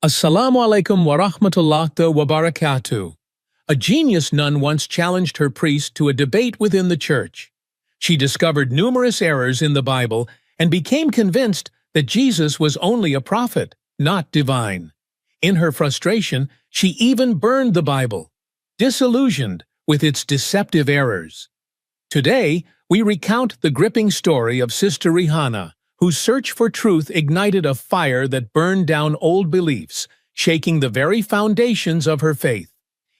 Assalamu alaikum wa rahmatullahi wa barakatuh. A genius nun once challenged her priest to a debate within the church. She discovered numerous errors in the Bible and became convinced that Jesus was only a prophet, not divine. In her frustration, she even burned the Bible, disillusioned with its deceptive errors. Today, we recount the gripping story of Sister Rihanna, whose search for truth ignited a fire that burned down old beliefs, shaking the very foundations of her faith.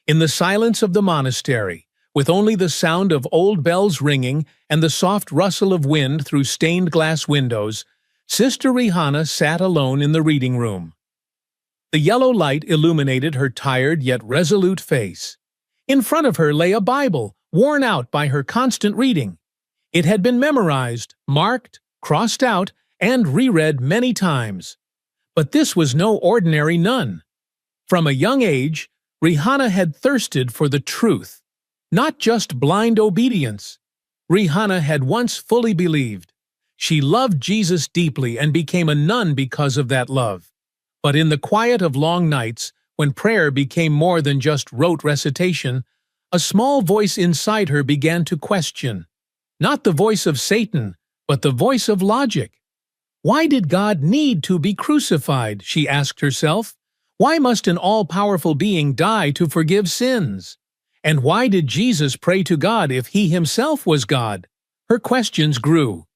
In the silence of the monastery, with only the sound of old bells ringing and the soft rustle of wind through stained glass windows, Sister Rihanna sat alone in the reading room. The yellow light illuminated her tired yet resolute face. In front of her lay a Bible, worn out by her constant reading. It had been memorized, marked, crossed out, and reread many times. But this was no ordinary nun. From a young age, Rihanna had thirsted for the truth, not just blind obedience. Rihanna had once fully believed. She loved Jesus deeply and became a nun because of that love. But in the quiet of long nights, when prayer became more than just rote recitation, a small voice inside her began to question. Not the voice of Satan, but the voice of logic. Why did God need to be crucified, she asked herself. Why must an all-powerful being die to forgive sins? And why did Jesus pray to God if he himself was God? Her questions grew.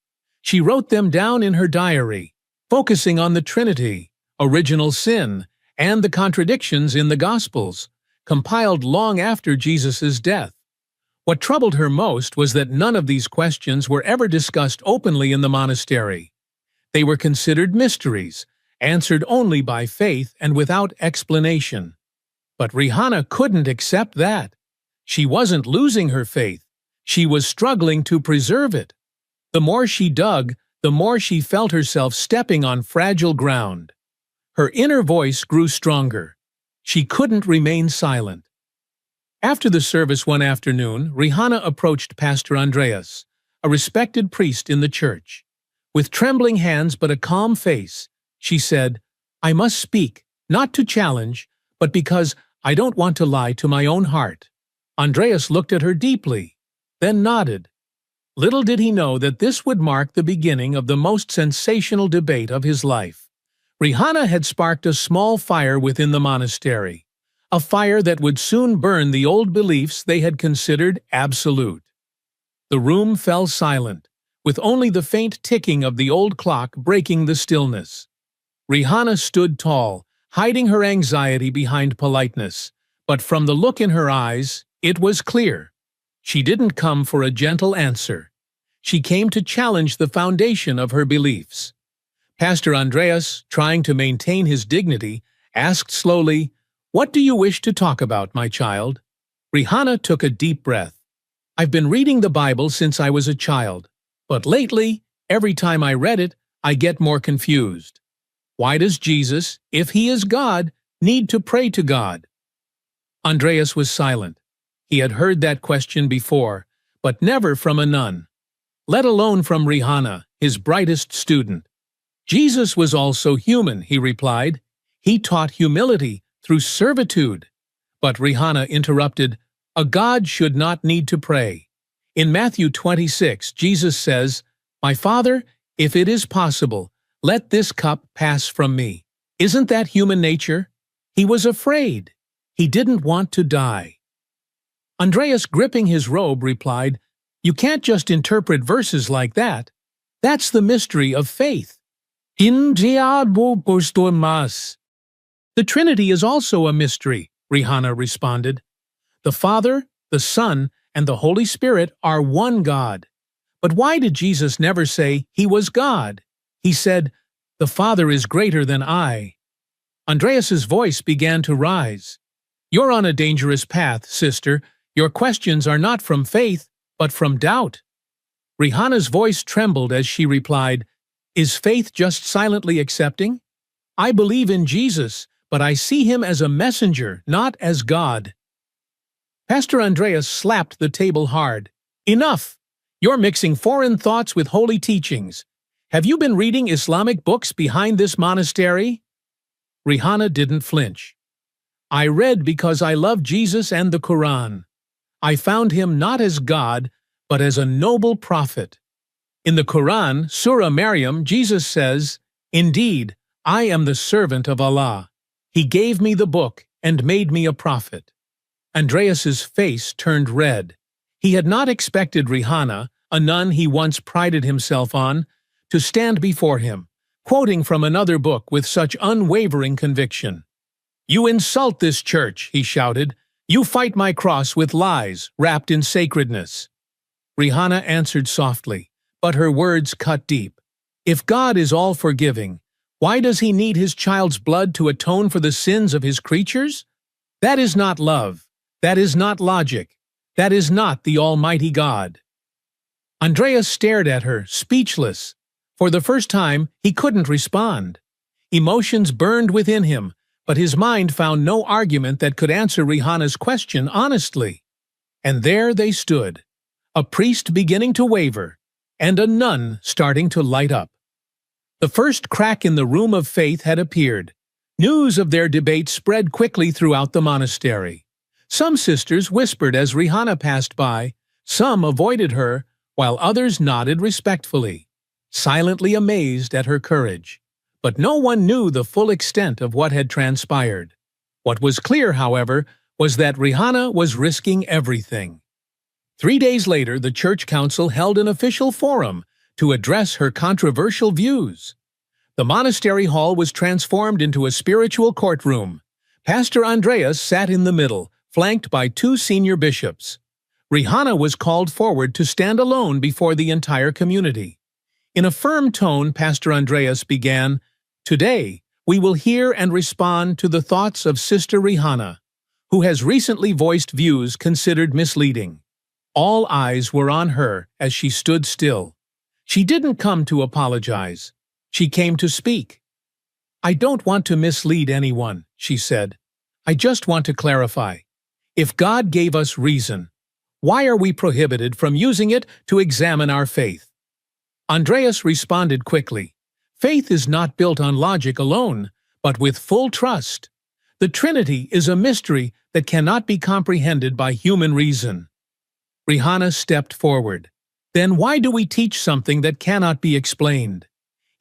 She wrote them down in her diary, focusing on the Trinity, original sin, and the contradictions in the Gospels, compiled long after Jesus' death. What troubled her most was that none of these questions were ever discussed openly in the monastery. They were considered mysteries, answered only by faith and without explanation. But Rihanna couldn't accept that. She wasn't losing her faith. She was struggling to preserve it. The more she dug, the more she felt herself stepping on fragile ground. Her inner voice grew stronger. She couldn't remain silent. After the service one afternoon, Rihanna approached Pastor Andreas, a respected priest in the church. With trembling hands but a calm face, she said, "I must speak, not to challenge, but because I don't want to lie to my own heart." Andreas looked at her deeply, then nodded. Little did he know that this would mark the beginning of the most sensational debate of his life. Rihanna had sparked a small fire within the monastery, a fire that would soon burn the old beliefs they had considered absolute. The room fell silent, with only the faint ticking of the old clock breaking the stillness. Rihanna stood tall, hiding her anxiety behind politeness, but from the look in her eyes, it was clear. She didn't come for a gentle answer. She came to challenge the foundation of her beliefs. Pastor Andreas, trying to maintain his dignity, asked slowly, "What do you wish to talk about, my child?" Rihanna took a deep breath. "I've been reading the Bible since I was a child, but lately, every time I read it, I get more confused. Why does Jesus, if he is God, need to pray to God?" Andreas was silent. He had heard that question before, but never from a nun, let alone from Rihanna, his brightest student. "Jesus was also human," he replied. "He taught humility through servitude." But Rihanna interrupted, "A God should not need to pray. In Matthew 26, Jesus says, 'My Father, if it is possible, let this cup pass from me.' Isn't that human nature?" He was afraid. He didn't want to die. Andreas, gripping his robe, replied, "You can't just interpret verses like that. That's the mystery of faith." The Trinity is also a mystery, Rihanna responded. The Father, the Son, and the Holy Spirit are one God. But why did Jesus never say he was God? He said, "The Father is greater than I." Andreas's voice began to rise. "You're on a dangerous path, sister. Your questions are not from faith, but from doubt." Rihanna's voice trembled as she replied, "Is faith just silently accepting? I believe in Jesus, but I see him as a messenger, not as God." Pastor Andreas slapped the table hard. "Enough! You're mixing foreign thoughts with holy teachings. Have you been reading Islamic books behind this monastery?" Rihanna didn't flinch. "I read because I love Jesus and the Quran. I found him not as God, but as a noble prophet. In the Quran, Surah Maryam, Jesus says, 'Indeed, I am the servant of Allah. He gave me the book and made me a prophet.'" Andreas's face turned red. He had not expected Rihanna, a nun he once prided himself on, to stand before him, quoting from another book with such unwavering conviction. "You insult this church," he shouted. "You fight my cross with lies wrapped in sacredness." Rihanna answered softly, but her words cut deep. "If God is all-forgiving, why does he need his child's blood to atone for the sins of his creatures? That is not love. That is not logic. That is not the Almighty God." Andreas stared at her, speechless. For the first time, he couldn't respond. Emotions burned within him, but his mind found no argument that could answer Rihanna's question honestly. And there they stood, a priest beginning to waver, and a nun starting to light up. The first crack in the room of faith had appeared. News of their debate spread quickly throughout the monastery. Some sisters whispered as Rihanna passed by, some avoided her, while others nodded respectfully, silently amazed at her courage. But no one knew the full extent of what had transpired. What was clear, however, was that Rihanna was risking everything. 3 days later, the church council held an official forum to address her controversial views. The monastery hall was transformed into a spiritual courtroom. Pastor Andreas sat in the middle, flanked by 2 senior bishops. Rihanna was called forward to stand alone before the entire community. In a firm tone, Pastor Andreas began, "Today, we will hear and respond to the thoughts of Sister Rihanna, who has recently voiced views considered misleading." All eyes were on her as she stood still. She didn't come to apologize. She came to speak. "I don't want to mislead anyone," she said. "I just want to clarify. If God gave us reason, why are we prohibited from using it to examine our faith?" Andreas responded quickly. "Faith is not built on logic alone, but with full trust. The Trinity is a mystery that cannot be comprehended by human reason." Rihanna stepped forward. "Then why do we teach something that cannot be explained?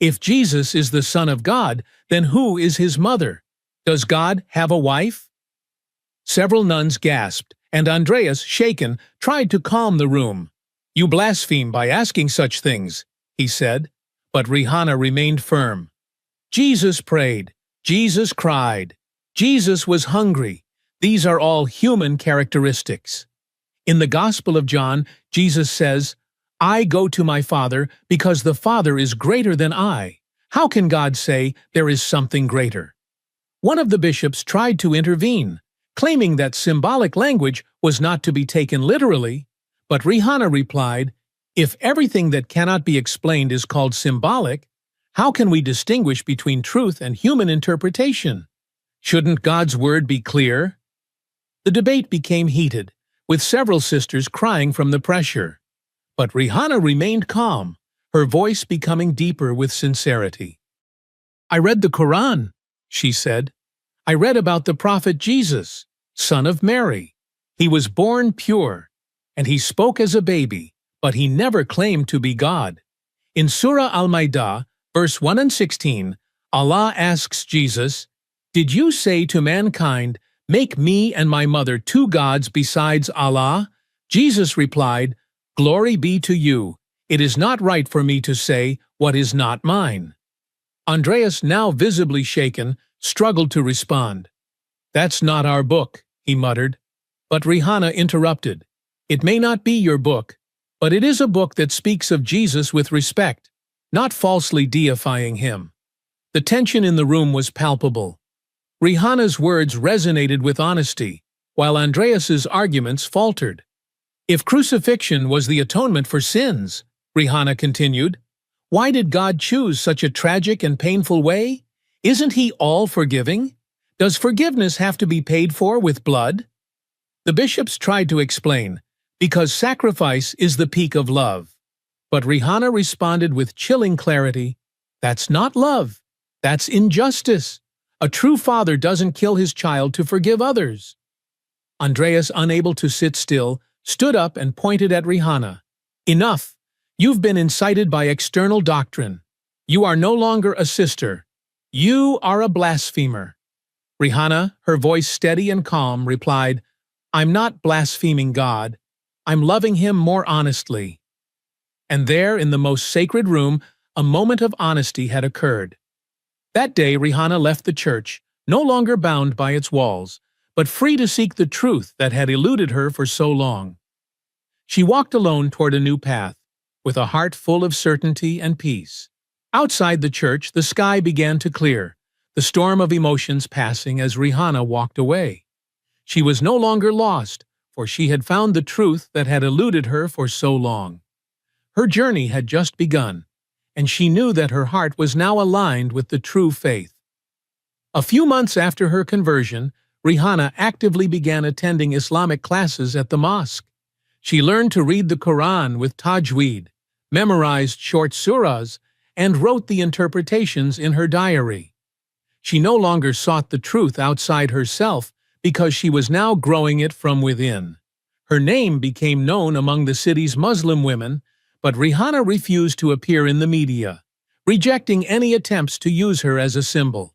If Jesus is the Son of God, then who is his mother? Does God have a wife?" Several nuns gasped, and Andreas, shaken, tried to calm the room. "You blaspheme by asking such things," he said. But Rihanna remained firm. "Jesus prayed. Jesus cried. Jesus was hungry. These are all human characteristics. In the Gospel of John, Jesus says, 'I go to my Father because the Father is greater than I.' How can God say there is something greater?" One of the bishops tried to intervene, claiming that symbolic language was not to be taken literally, but Rihanna replied, "If everything that cannot be explained is called symbolic, how can we distinguish between truth and human interpretation? Shouldn't God's word be clear?" The debate became heated, with several sisters crying from the pressure. But Rihanna remained calm, her voice becoming deeper with sincerity. "I read the Quran," she said. "I read about the prophet Jesus, son of Mary. He was born pure, and he spoke as a baby, but he never claimed to be God. In Surah Al-Maidah, verse 1 and 16, Allah asks Jesus, 'Did you say to mankind, make me and my mother 2 gods besides Allah?' Jesus replied, 'Glory be to you. It is not right for me to say what is not mine.'" Andreas, now visibly shaken, struggled to respond. "That's not our book," he muttered. But Rihanna interrupted. "It may not be your book, but it is a book that speaks of Jesus with respect, not falsely deifying him." The tension in the room was palpable. Rihanna's words resonated with honesty, while Andreas's arguments faltered. "If crucifixion was the atonement for sins," Rihanna continued, "why did God choose such a tragic and painful way? Isn't he all-forgiving? Does forgiveness have to be paid for with blood?" The bishops tried to explain, "Because sacrifice is the peak of love." But Rihanna responded with chilling clarity, "That's not love. That's injustice. A true father doesn't kill his child to forgive others." Andreas, unable to sit still, stood up and pointed at Rihanna. "Enough! You've been incited by external doctrine. You are no longer a sister. You are a blasphemer." Rihanna, her voice steady and calm, replied, "I'm not blaspheming God. I'm loving Him more honestly." And there, in the most sacred room, a moment of honesty had occurred. That day, Rihanna left the church, no longer bound by its walls, but free to seek the truth that had eluded her for so long. She walked alone toward a new path, with a heart full of certainty and peace. Outside the church, the sky began to clear, the storm of emotions passing as Rihanna walked away. She was no longer lost, for she had found the truth that had eluded her for so long. Her journey had just begun, and she knew that her heart was now aligned with the true faith. A few months after her conversion, Rihanna actively began attending Islamic classes at the mosque. She learned to read the Quran with tajweed, memorized short surahs, and wrote the interpretations in her diary. She no longer sought the truth outside herself because she was now growing it from within. Her name became known among the city's Muslim women, but Rihanna refused to appear in the media, rejecting any attempts to use her as a symbol.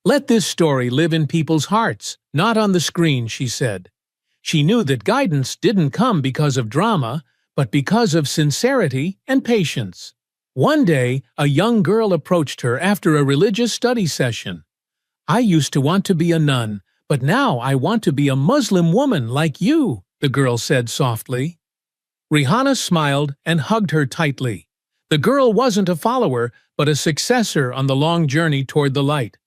"Let this story live in people's hearts, not on the screen," she said. She knew that guidance didn't come because of drama, but because of sincerity and patience. One day, a young girl approached her after a religious study session. "I used to want to be a nun, but now I want to be a Muslim woman like you," the girl said softly. Rihanna smiled and hugged her tightly. The girl wasn't a follower, but a successor on the long journey toward the light.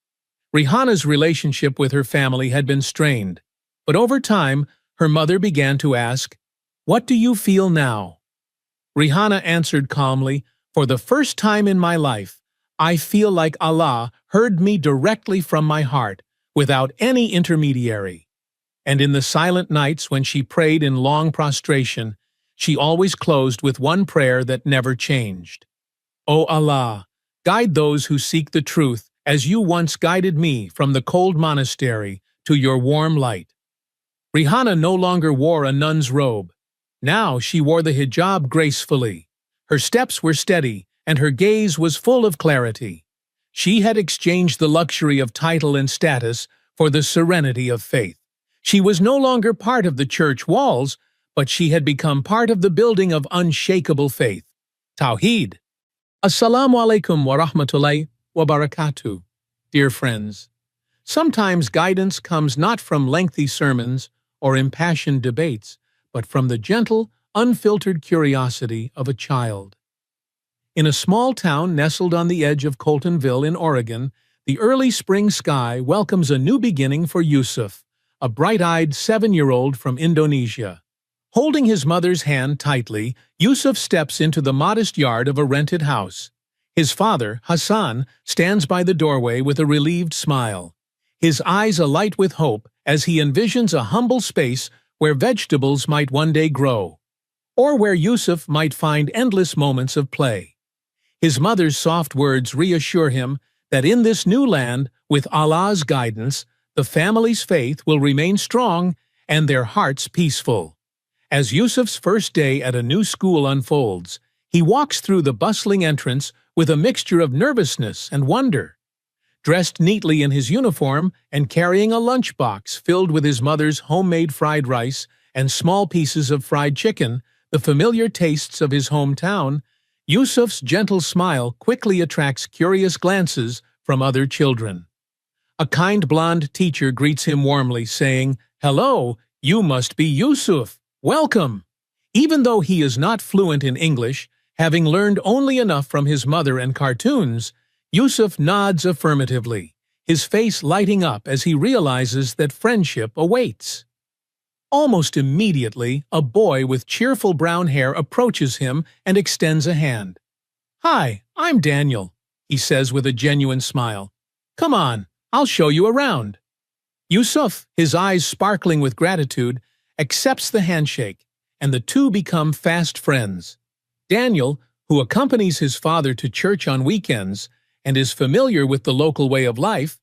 Rihanna's relationship with her family had been strained, but over time, her mother began to ask, "What do you feel now?" Rihanna answered calmly, "For the first time in my life, I feel like Allah heard me directly from my heart, without any intermediary." And in the silent nights when she prayed in long prostration, she always closed with one prayer that never changed. "O Allah, guide those who seek the truth as you once guided me from the cold monastery to your warm light." Rihanna no longer wore a nun's robe. Now she wore the hijab gracefully. Her steps were steady, and her gaze was full of clarity. She had exchanged the luxury of title and status for the serenity of faith. She was no longer part of the church walls, but she had become part of the building of unshakable faith. Tawheed. Assalamu alaikum wa rahmatullahi wa barakatuh. Dear friends, sometimes guidance comes not from lengthy sermons or impassioned debates, but from the gentle, unfiltered curiosity of a child. In a small town nestled on the edge of Coltonville in Oregon, the early spring sky welcomes a new beginning for Yusuf, a bright-eyed 7-year-old from Indonesia. Holding his mother's hand tightly, Yusuf steps into the modest yard of a rented house. His father, Hassan, stands by the doorway with a relieved smile, his eyes alight with hope as he envisions a humble space where vegetables might one day grow, or where Yusuf might find endless moments of play. His mother's soft words reassure him that in this new land, with Allah's guidance, the family's faith will remain strong and their hearts peaceful. As Yusuf's first day at a new school unfolds, he walks through the bustling entrance with a mixture of nervousness and wonder. Dressed neatly in his uniform and carrying a lunchbox filled with his mother's homemade fried rice and small pieces of fried chicken, the familiar tastes of his hometown, Yusuf's gentle smile quickly attracts curious glances from other children. A kind blonde teacher greets him warmly, saying, "Hello, you must be Yusuf. Welcome." Even though he is not fluent in English, having learned only enough from his mother and cartoons, Yusuf nods affirmatively, his face lighting up as he realizes that friendship awaits. Almost immediately, a boy with cheerful brown hair approaches him and extends a hand. "Hi, I'm Daniel," he says with a genuine smile. "Come on, I'll show you around." Yusuf, his eyes sparkling with gratitude, accepts the handshake, and the two become fast friends. Daniel, who accompanies his father to church on weekends and is familiar with the local way of life,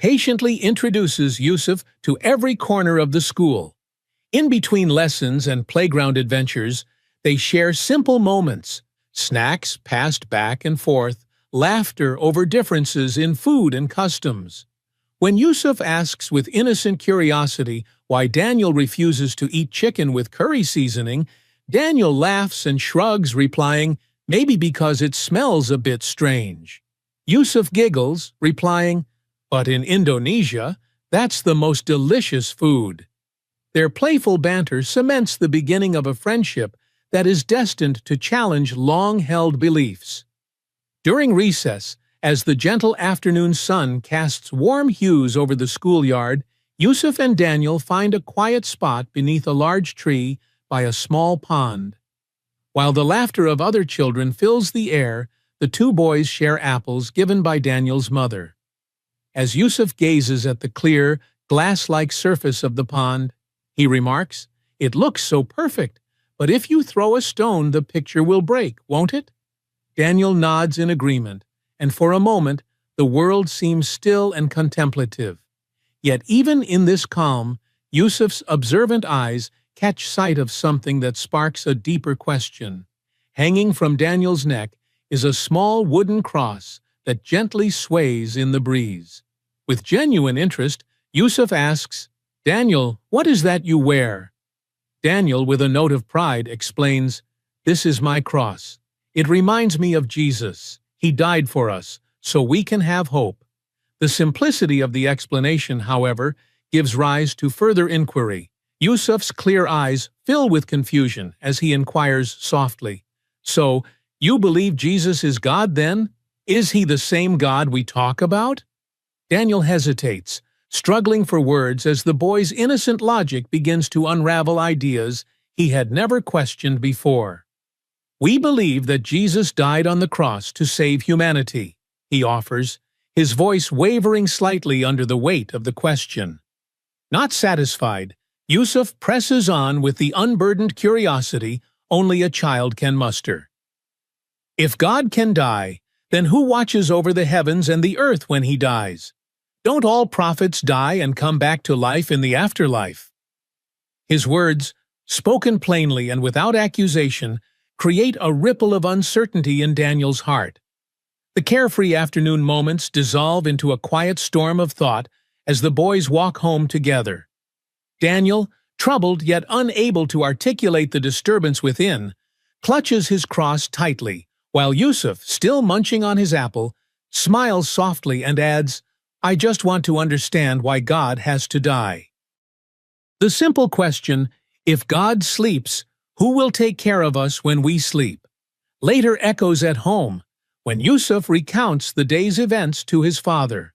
patiently introduces Yusuf to every corner of the school. In between lessons and playground adventures, they share simple moments, snacks passed back and forth, laughter over differences in food and customs. When Yusuf asks with innocent curiosity why Daniel refuses to eat chicken with curry seasoning, Daniel laughs and shrugs, replying, "Maybe because it smells a bit strange." Yusuf giggles, replying, "But in Indonesia, that's the most delicious food." Their playful banter cements the beginning of a friendship that is destined to challenge long-held beliefs. During recess, as the gentle afternoon sun casts warm hues over the schoolyard, Yusuf and Daniel find a quiet spot beneath a large tree by a small pond. While the laughter of other children fills the air, the two boys share apples given by Daniel's mother. As Yusuf gazes at the clear, glass-like surface of the pond, he remarks, "It looks so perfect, but if you throw a stone, the picture will break, won't it?" Daniel nods in agreement, and for a moment, the world seems still and contemplative. Yet even in this calm, Yusuf's observant eyes catch sight of something that sparks a deeper question. Hanging from Daniel's neck is a small wooden cross that gently sways in the breeze. With genuine interest, Yusuf asks, "Daniel, what is that you wear?" Daniel, with a note of pride, explains, "This is my cross. It reminds me of Jesus. He died for us, so we can have hope." The simplicity of the explanation, however, gives rise to further inquiry. Yusuf's clear eyes fill with confusion as he inquires softly, "So, you believe Jesus is God then? Is he the same God we talk about?" Daniel hesitates, struggling for words as the boy's innocent logic begins to unravel ideas he had never questioned before. "We believe that Jesus died on the cross to save humanity," he offers, his voice wavering slightly under the weight of the question. Not satisfied, Yusuf presses on with the unburdened curiosity only a child can muster. "If God can die, then who watches over the heavens and the earth when he dies? Don't all prophets die and come back to life in the afterlife?" His words, spoken plainly and without accusation, create a ripple of uncertainty in Daniel's heart. The carefree afternoon moments dissolve into a quiet storm of thought as the boys walk home together. Daniel, troubled yet unable to articulate the disturbance within, clutches his cross tightly, while Yusuf, still munching on his apple, smiles softly and adds, "I just want to understand why God has to die." The simple question, if God sleeps, who will take care of us when we sleep, later echoes at home, when Yusuf recounts the day's events to his father.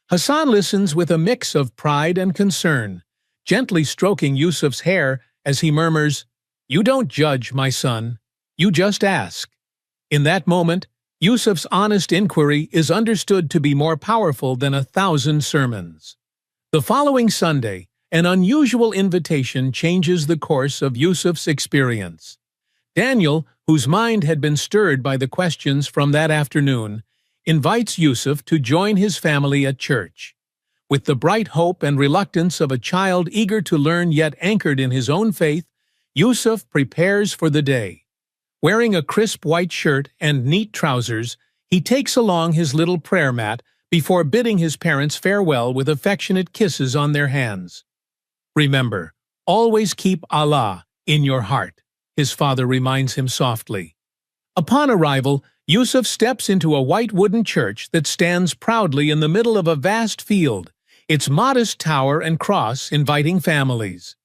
Hassan listens with a mix of pride and concern, gently stroking Yusuf's hair as he murmurs, "You don't judge, my son. You just ask." In that moment, Yusuf's honest inquiry is understood to be more powerful than 1,000 sermons. The following Sunday, an unusual invitation changes the course of Yusuf's experience. Daniel, whose mind had been stirred by the questions from that afternoon, invites Yusuf to join his family at church. With the bright hope and reluctance of a child eager to learn yet anchored in his own faith, Yusuf prepares for the day. Wearing a crisp white shirt and neat trousers, he takes along his little prayer mat before bidding his parents farewell with affectionate kisses on their hands. "Remember, always keep Allah in your heart," his father reminds him softly. Upon arrival, Yusuf steps into a white wooden church that stands proudly in the middle of a vast field, its modest tower and cross inviting families.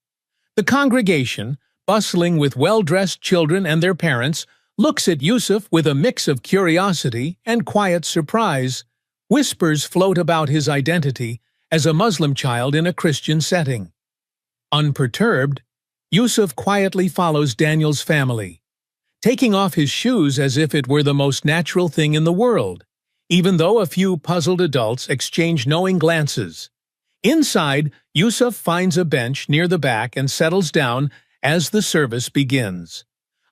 The congregation, bustling with well-dressed children and their parents, looks at Yusuf with a mix of curiosity and quiet surprise. Whispers float about his identity as a Muslim child in a Christian setting. Unperturbed, Yusuf quietly follows Daniel's family, taking off his shoes as if it were the most natural thing in the world, even though a few puzzled adults exchange knowing glances. Inside, Yusuf finds a bench near the back and settles down as the service begins.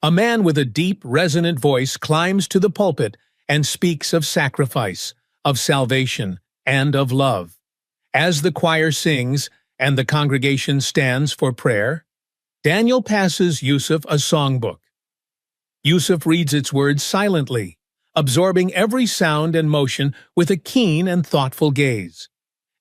A man with a deep, resonant voice climbs to the pulpit and speaks of sacrifice, of salvation, and of love. As the choir sings and the congregation stands for prayer, Daniel passes Yusuf a songbook. Yusuf reads its words silently, absorbing every sound and motion with a keen and thoughtful gaze.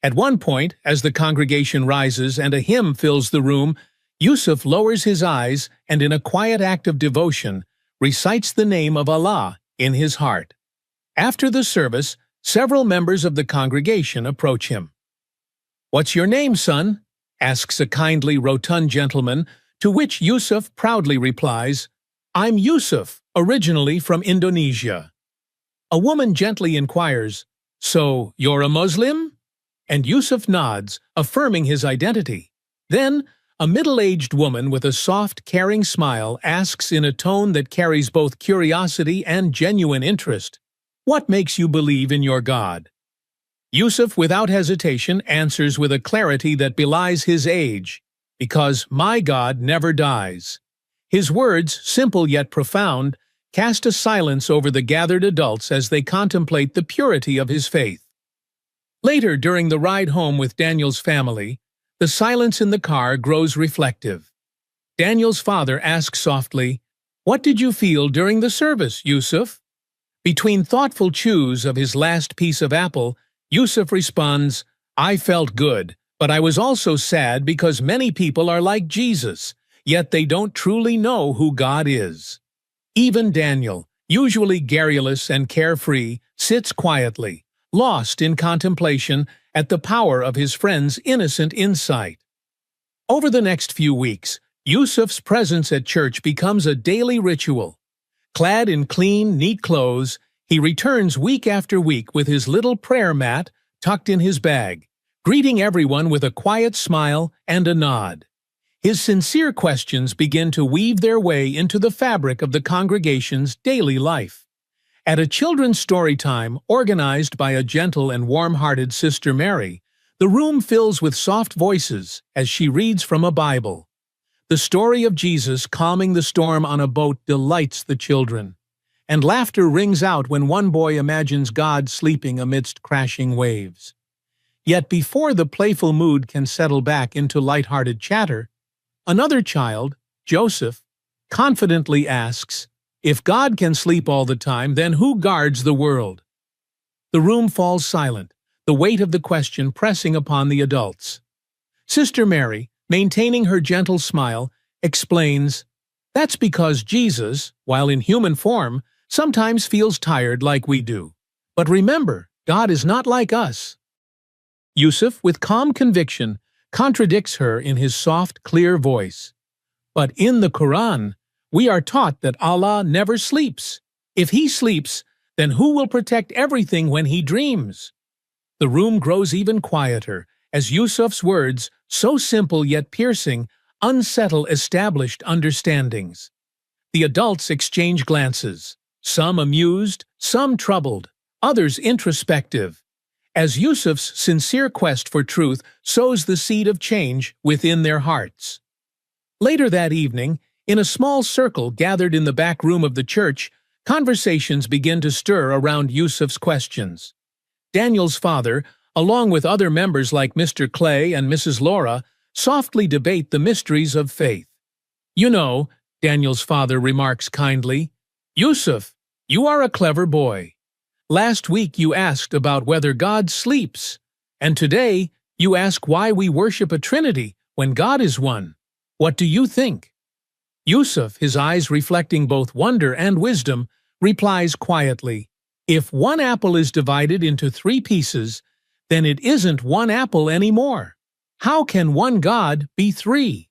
At one point, as the congregation rises and a hymn fills the room, Yusuf lowers his eyes and in a quiet act of devotion recites the name of Allah in his heart. After the service, several members of the congregation approach him. "What's your name, son?" asks a kindly, rotund gentleman, to which Yusuf proudly replies, "I'm Yusuf, originally from Indonesia." A woman gently inquires, "So, you're a Muslim?" And Yusuf nods, affirming his identity. Then, a middle-aged woman with a soft, caring smile asks in a tone that carries both curiosity and genuine interest, "What makes you believe in your God?" Yusuf, without hesitation, answers with a clarity that belies his age, "Because my God never dies." His words, simple yet profound, cast a silence over the gathered adults as they contemplate the purity of his faith. Later, during the ride home with Daniel's family, the silence in the car grows reflective. Daniel's father asks softly, "What did you feel during the service, Yusuf?" Between thoughtful chews of his last piece of apple, Yusuf responds, "I felt good, but I was also sad because many people are like Jesus, yet they don't truly know who God is." Even Daniel, usually garrulous and carefree, sits quietly, lost in contemplation at the power of his friend's innocent insight. Over the next few weeks, Yusuf's presence at church becomes a daily ritual. Clad in clean, neat clothes, he returns week after week with his little prayer mat tucked in his bag, greeting everyone with a quiet smile and a nod. His sincere questions begin to weave their way into the fabric of the congregation's daily life. At a children's story time organized by a gentle and warm-hearted Sister Mary, the room fills with soft voices as she reads from a Bible. The story of Jesus calming the storm on a boat delights the children, and laughter rings out when one boy imagines God sleeping amidst crashing waves. Yet before the playful mood can settle back into light-hearted chatter, another child, Joseph, confidently asks, "If God can sleep all the time, then who guards the world?" The room falls silent, the weight of the question pressing upon the adults. Sister Mary, maintaining her gentle smile, explains, "That's because Jesus, while in human form, sometimes feels tired like we do. But remember, God is not like us." Yusuf, with calm conviction, contradicts her in his soft, clear voice. "But in the Quran, we are taught that Allah never sleeps. If He sleeps, then who will protect everything when He dreams?" The room grows even quieter as Yusuf's words, so simple yet piercing, unsettle established understandings. The adults exchange glances, some amused, some troubled, others introspective, as Yusuf's sincere quest for truth sows the seed of change within their hearts. Later that evening, in a small circle gathered in the back room of the church, conversations begin to stir around Yusuf's questions. Daniel's father, along with other members like Mr. Clay and Mrs. Laura, softly debate the mysteries of faith. "You know," Daniel's father remarks kindly, "Yusuf, you are a clever boy. Last week you asked about whether God sleeps, and today you ask why we worship a Trinity when God is one. What do you think?" Yusuf, his eyes reflecting both wonder and wisdom, replies quietly, "If one apple is divided into 3 pieces, then it isn't one apple anymore. How can one God be 3?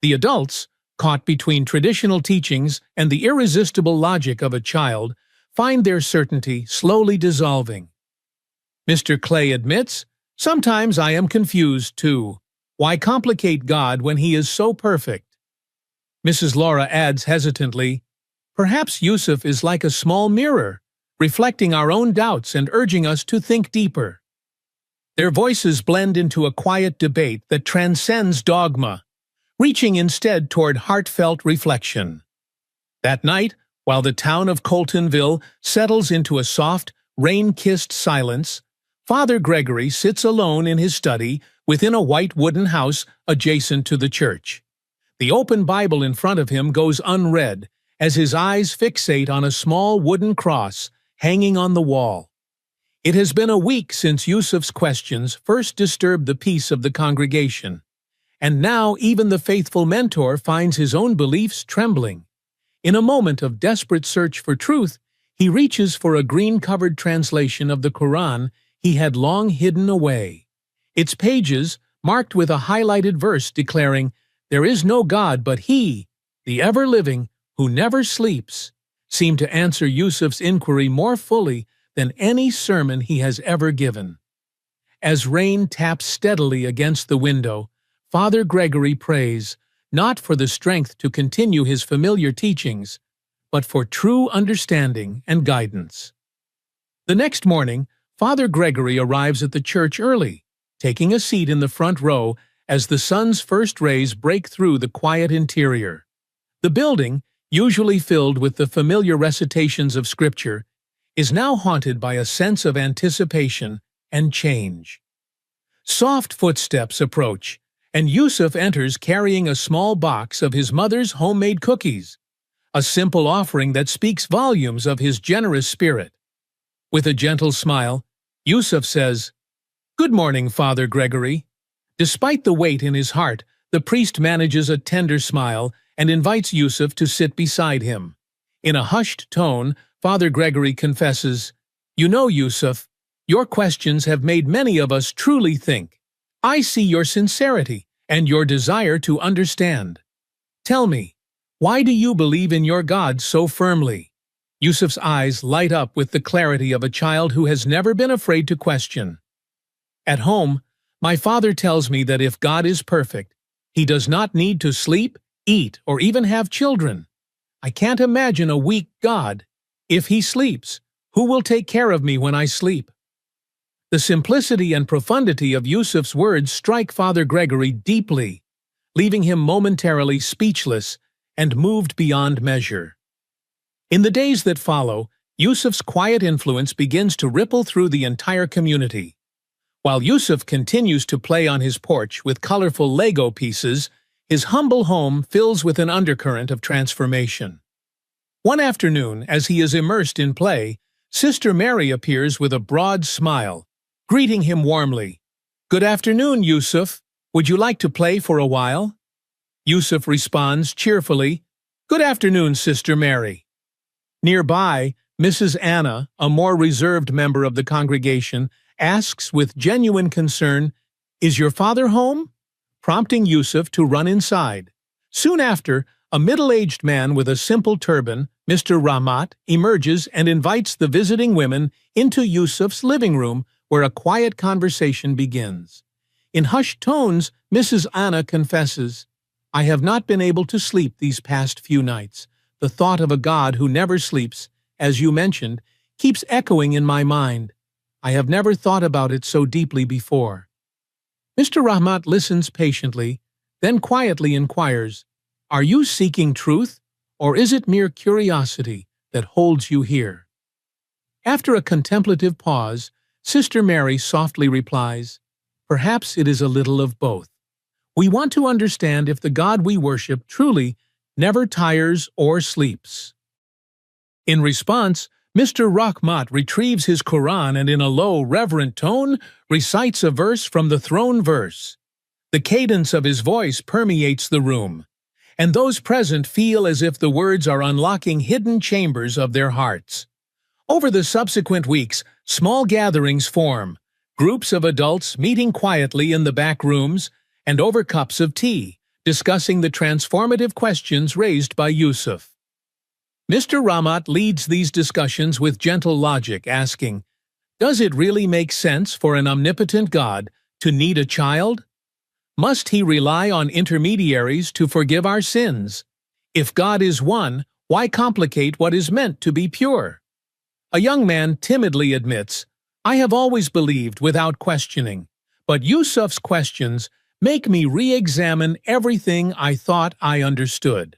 The adults, caught between traditional teachings and the irresistible logic of a child, find their certainty slowly dissolving. Mr. Clay admits, "Sometimes I am confused too. Why complicate God when He is so perfect?" Mrs. Laura adds hesitantly, "Perhaps Yusuf is like a small mirror, reflecting our own doubts and urging us to think deeper." Their voices blend into a quiet debate that transcends dogma, reaching instead toward heartfelt reflection. That night, while the town of Coltonville settles into a soft, rain-kissed silence, Father Gregory sits alone in his study within a white wooden house adjacent to the church. The open Bible in front of him goes unread as his eyes fixate on a small wooden cross hanging on the wall. It has been a week since Yusuf's questions first disturbed the peace of the congregation, and now even the faithful mentor finds his own beliefs trembling. In a moment of desperate search for truth, he reaches for a green-covered translation of the Quran he had long hidden away. Its pages, marked with a highlighted verse declaring, "There is no God but He, the ever-living, who never sleeps," seem to answer Yusuf's inquiry more fully than any sermon he has ever given. As rain taps steadily against the window, Father Gregory prays, not for the strength to continue his familiar teachings, but for true understanding and guidance. The next morning, Father Gregory arrives at the church early, taking a seat in the front row as the sun's first rays break through the quiet interior. The building, usually filled with the familiar recitations of Scripture, is now haunted by a sense of anticipation and change. Soft footsteps approach, and Yusuf enters carrying a small box of his mother's homemade cookies, a simple offering that speaks volumes of his generous spirit. With a gentle smile, Yusuf says, "Good morning, Father Gregory." Despite the weight in his heart, the priest manages a tender smile and invites Yusuf to sit beside him. In a hushed tone, Father Gregory confesses, "You know, Yusuf, your questions have made many of us truly think. I see your sincerity and your desire to understand. Tell me, why do you believe in your God so firmly?" Yusuf's eyes light up with the clarity of a child who has never been afraid to question. "At home, my father tells me that if God is perfect, He does not need to sleep, eat, or even have children. I can't imagine a weak God. If He sleeps, who will take care of me when I sleep?" The simplicity and profundity of Yusuf's words strike Father Gregory deeply, leaving him momentarily speechless and moved beyond measure. In the days that follow, Yusuf's quiet influence begins to ripple through the entire community. While Yusuf continues to play on his porch with colorful Lego pieces, his humble home fills with an undercurrent of transformation. One afternoon, as he is immersed in play, Sister Mary appears with a broad smile, greeting him warmly. "Good afternoon, Yusuf. Would you like to play for a while?" Yusuf responds cheerfully, "Good afternoon, Sister Mary." Nearby, Mrs. Anna, a more reserved member of the congregation, asks with genuine concern, "Is your father home?" prompting Yusuf to run inside. Soon after, a middle-aged man with a simple turban, Mr. Rahmat, emerges and invites the visiting women into Yusuf's living room, where a quiet conversation begins. In hushed tones, Mrs. Anna confesses, "I have not been able to sleep these past few nights. The thought of a God who never sleeps, as you mentioned, keeps echoing in my mind. I have never thought about it so deeply before." Mr. Rahmat listens patiently, then quietly inquires, "Are you seeking truth, or is it mere curiosity that holds you here?" After a contemplative pause, Sister Mary softly replies, "Perhaps it is a little of both. We want to understand if the God we worship truly never tires or sleeps." In response, Mr. Rahmat retrieves his Quran and in a low, reverent tone recites a verse from the throne verse. The cadence of his voice permeates the room, and those present feel as if the words are unlocking hidden chambers of their hearts. Over the subsequent weeks, small gatherings form, groups of adults meeting quietly in the back rooms and over cups of tea, discussing the transformative questions raised by Yusuf. Mr. Rahmat leads these discussions with gentle logic, asking, "Does it really make sense for an omnipotent God to need a child? Must He rely on intermediaries to forgive our sins? If God is one, why complicate what is meant to be pure?" A young man timidly admits, "I have always believed without questioning, but Yusuf's questions make me re-examine everything I thought I understood."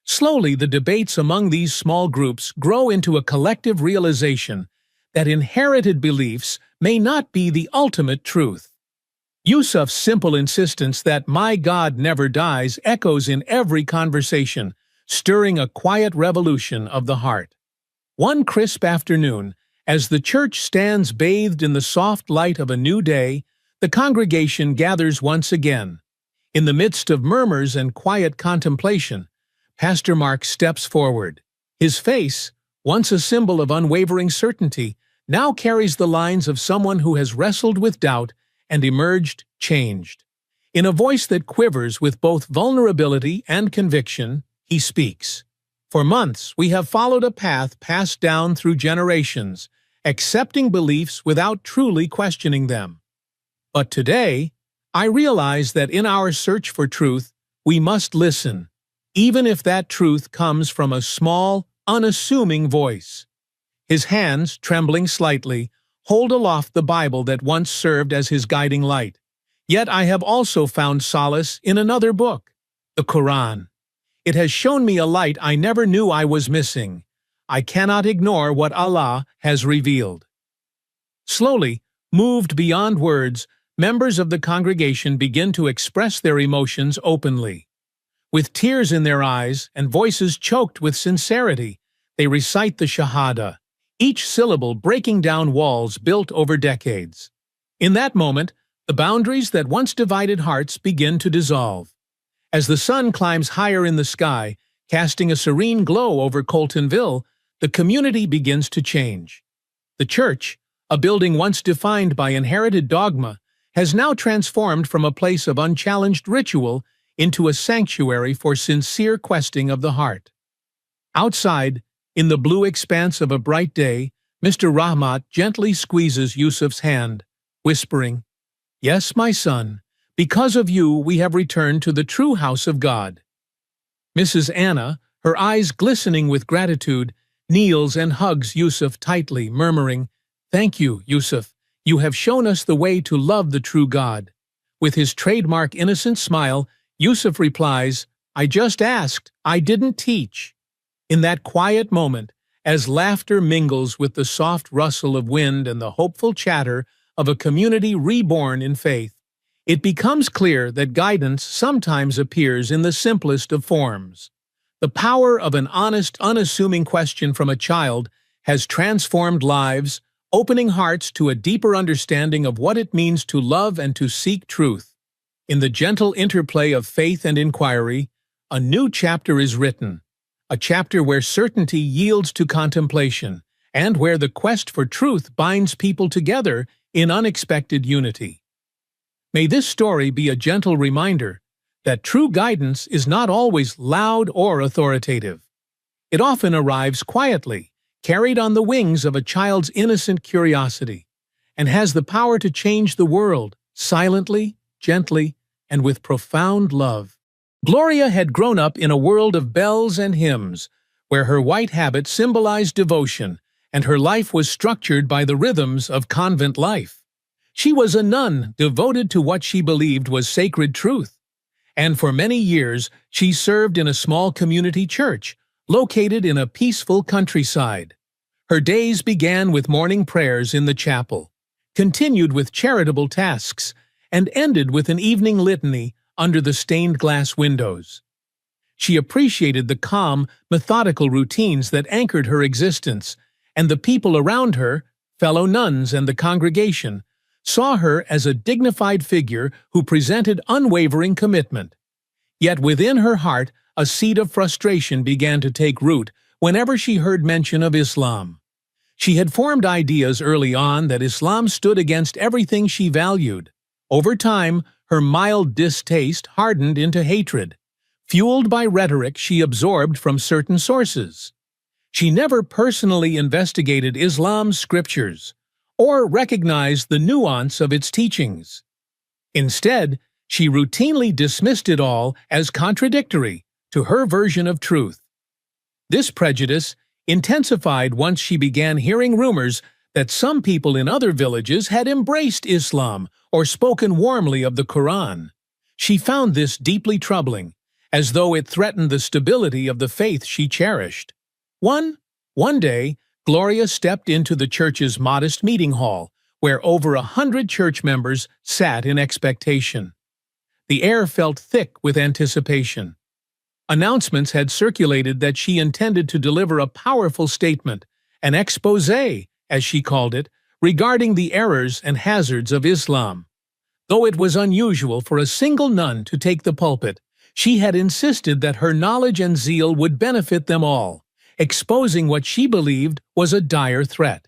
Slowly, the debates among these small groups grow into a collective realization that inherited beliefs may not be the ultimate truth. Yusuf's simple insistence that my God never dies echoes in every conversation, stirring a quiet revolution of the heart. One crisp afternoon, as the church stands bathed in the soft light of a new day, the congregation gathers once again. In the midst of murmurs and quiet contemplation, Pastor Mark steps forward. His face, once a symbol of unwavering certainty, now carries the lines of someone who has wrestled with doubt and emerged changed. In a voice that quivers with both vulnerability and conviction, he speaks. For months, we have followed a path passed down through generations, accepting beliefs without truly questioning them. But today, I realize that in our search for truth, we must listen, even if that truth comes from a small, unassuming voice. His hands, trembling slightly, hold aloft the Bible that once served as his guiding light. Yet I have also found solace in another book, the Quran. It has shown me a light I never knew I was missing. I cannot ignore what Allah has revealed. Slowly, moved beyond words, members of the congregation begin to express their emotions openly. With tears in their eyes and voices choked with sincerity, they recite the Shahada, each syllable breaking down walls built over decades. In that moment, the boundaries that once divided hearts begin to dissolve. As the sun climbs higher in the sky, casting a serene glow over Coltonville, the community begins to change. The church, a building once defined by inherited dogma, has now transformed from a place of unchallenged ritual into a sanctuary for sincere questing of the heart. Outside, in the blue expanse of a bright day, Mr. Rahmat gently squeezes Yusuf's hand, whispering, "Yes, my son, because of you we have returned to the true house of God." Mrs. Anna, her eyes glistening with gratitude, kneels and hugs Yusuf tightly, murmuring, "Thank you, Yusuf. You have shown us the way to love the true God." With his trademark innocent smile, Yusuf replies, "I just asked, I didn't teach." In that quiet moment, as laughter mingles with the soft rustle of wind and the hopeful chatter of a community reborn in faith, it becomes clear that guidance sometimes appears in the simplest of forms. The power of an honest, unassuming question from a child has transformed lives, opening hearts to a deeper understanding of what it means to love and to seek truth. In the gentle interplay of faith and inquiry, a new chapter is written, a chapter where certainty yields to contemplation, and where the quest for truth binds people together in unexpected unity. May this story be a gentle reminder that true guidance is not always loud or authoritative. It often arrives quietly, carried on the wings of a child's innocent curiosity, and has the power to change the world, silently, gently, and with profound love. Gloria had grown up in a world of bells and hymns, where her white habit symbolized devotion, and her life was structured by the rhythms of convent life. She was a nun devoted to what she believed was sacred truth, and for many years she served in a small community church, located in a peaceful countryside. Her days began with morning prayers in the chapel, continued with charitable tasks, and ended with an evening litany under the stained glass windows. She appreciated the calm, methodical routines that anchored her existence, and the people around her, fellow nuns and the congregation, saw her as a dignified figure who presented unwavering commitment. Yet within her heart, a seed of frustration began to take root whenever she heard mention of Islam. She had formed ideas early on that Islam stood against everything she valued. Over time, her mild distaste hardened into hatred, fueled by rhetoric she absorbed from certain sources. She never personally investigated Islam's scriptures or recognized the nuance of its teachings. Instead, she routinely dismissed it all as contradictory to her version of truth. This prejudice intensified once she began hearing rumors that some people in other villages had embraced Islam or spoken warmly of the Quran. She found this deeply troubling, as though it threatened the stability of the faith she cherished. One day, Gloria stepped into the church's modest meeting hall, where over 100 church members sat in expectation. The air felt thick with anticipation. Announcements had circulated that she intended to deliver a powerful statement, an exposé, as she called it, regarding the errors and hazards of Islam. Though it was unusual for a single nun to take the pulpit, she had insisted that her knowledge and zeal would benefit them all, exposing what she believed was a dire threat.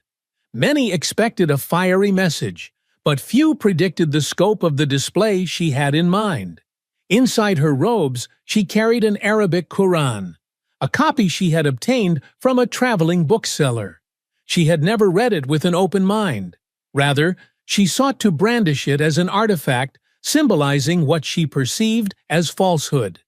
Many expected a fiery message, but few predicted the scope of the display she had in mind. Inside her robes, she carried an Arabic Quran, a copy she had obtained from a traveling bookseller. She had never read it with an open mind. Rather, she sought to brandish it as an artifact symbolizing what she perceived as falsehood.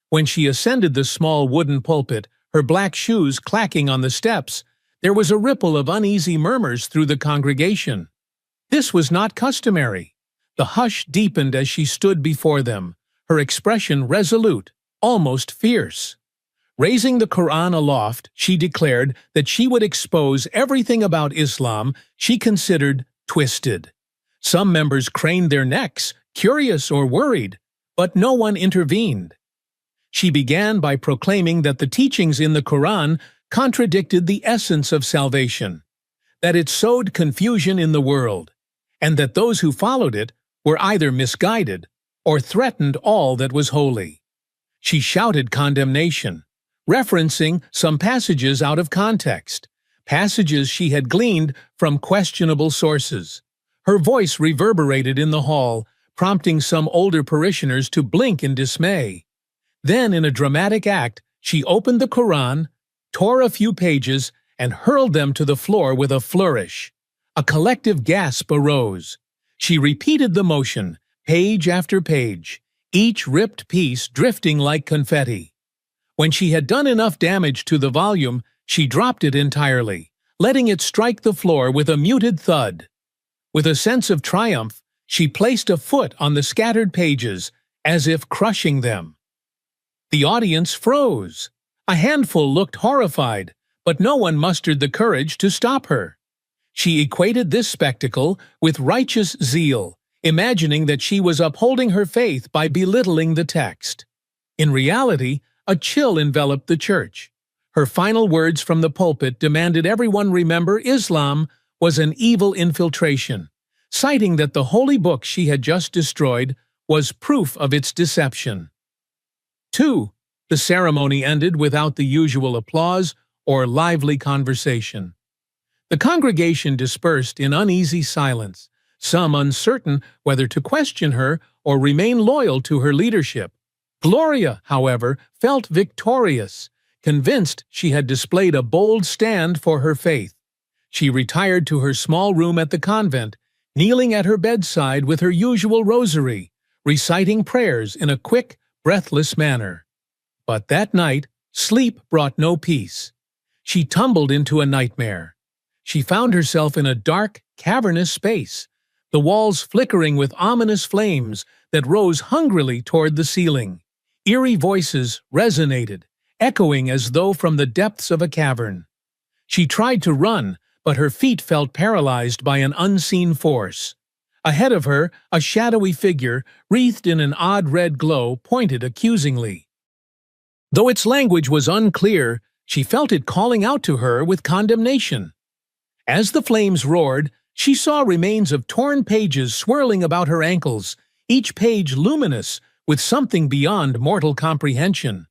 When she ascended the small wooden pulpit, her black shoes clacking on the steps, there was a ripple of uneasy murmurs through the congregation. This was not customary. The hush deepened as she stood before them, her expression resolute, almost fierce. Raising the Quran aloft, she declared that she would expose everything about Islam she considered twisted. Some members craned their necks, curious or worried, but no one intervened. She began by proclaiming that the teachings in the Quran contradicted the essence of salvation, that it sowed confusion in the world, and that those who followed it were either misguided or threatened all that was holy. She shouted condemnation, referencing some passages out of context, passages she had gleaned from questionable sources. Her voice reverberated in the hall, prompting some older parishioners to blink in dismay. Then, in a dramatic act, she opened the Quran, tore a few pages, and hurled them to the floor with a flourish. A collective gasp arose. She repeated the motion, page after page, each ripped piece drifting like confetti. When she had done enough damage to the volume, she dropped it entirely, letting it strike the floor with a muted thud. With a sense of triumph, she placed a foot on the scattered pages, as if crushing them. The audience froze. A handful looked horrified, but no one mustered the courage to stop her. She equated this spectacle with righteous zeal, imagining that she was upholding her faith by belittling the text. In reality, a chill enveloped the church. Her final words from the pulpit demanded everyone remember Islam was an evil infiltration, citing that the holy book she had just destroyed was proof of its deception. 2. The ceremony ended without the usual applause or lively conversation. The congregation dispersed in uneasy silence, some uncertain whether to question her or remain loyal to her leadership. Gloria, however, felt victorious, convinced she had displayed a bold stand for her faith. She retired to her small room at the convent, kneeling at her bedside with her usual rosary, reciting prayers in a quick, breathless manner. But that night, sleep brought no peace. She tumbled into a nightmare. She found herself in a dark, cavernous space, the walls flickering with ominous flames that rose hungrily toward the ceiling. Eerie voices resonated, echoing as though from the depths of a cavern. She tried to run, but her feet felt paralyzed by an unseen force. Ahead of her, a shadowy figure, wreathed in an odd red glow, pointed accusingly. Though its language was unclear, she felt it calling out to her with condemnation. As the flames roared, she saw remains of torn pages swirling about her ankles, each page luminous with something beyond mortal comprehension.